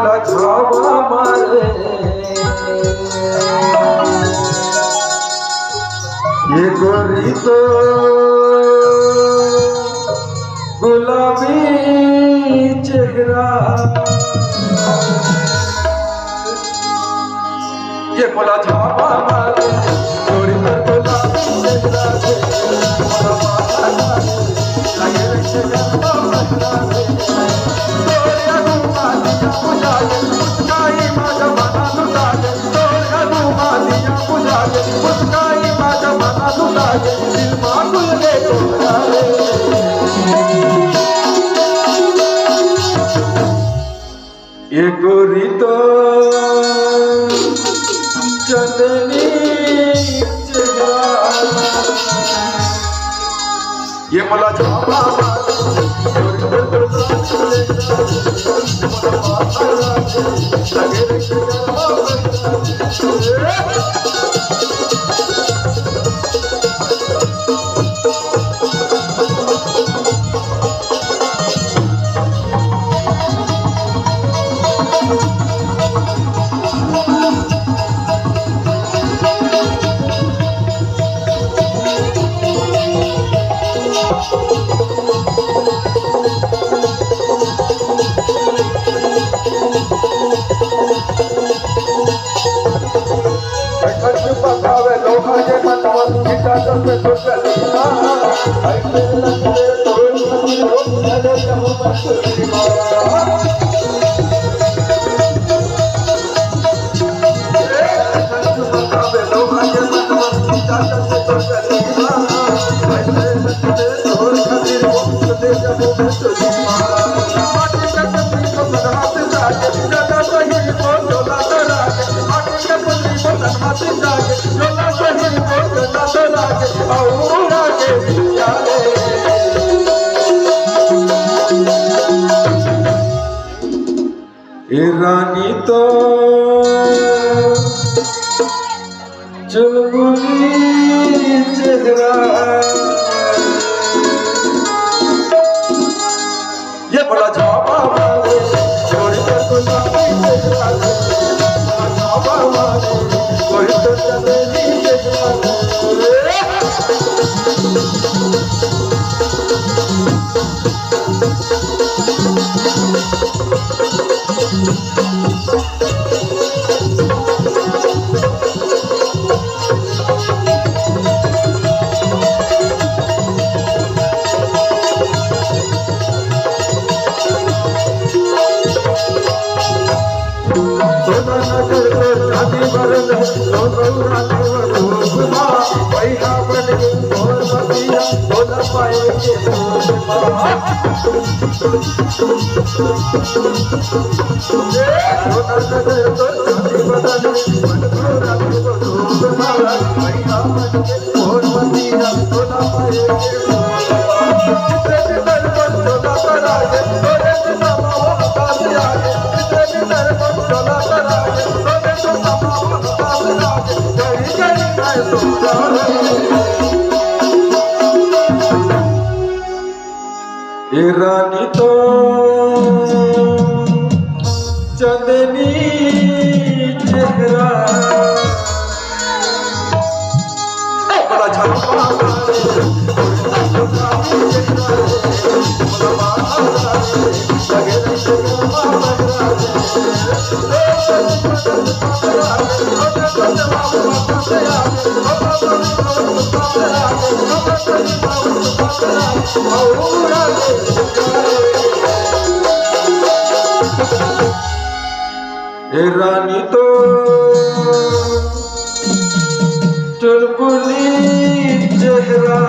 बोला छावा मारे ये गोरी तो गुलाबी चेहरा ये बोला छावा मारे गोरी तो गुलाबी चेहरा ये गोरी तो चंदनी चेहरा ये मला छावा ये रानी तो चुलबुली चेहरा ये बड़ा छावा मारे छोड़ कर गुलाबी चेहरा छावा मारे कोई तो चंदनी चेहरा ये रानी तो चंदनी चेहरा बड़ा छावा ये रानी तो चुलबुली चेहरा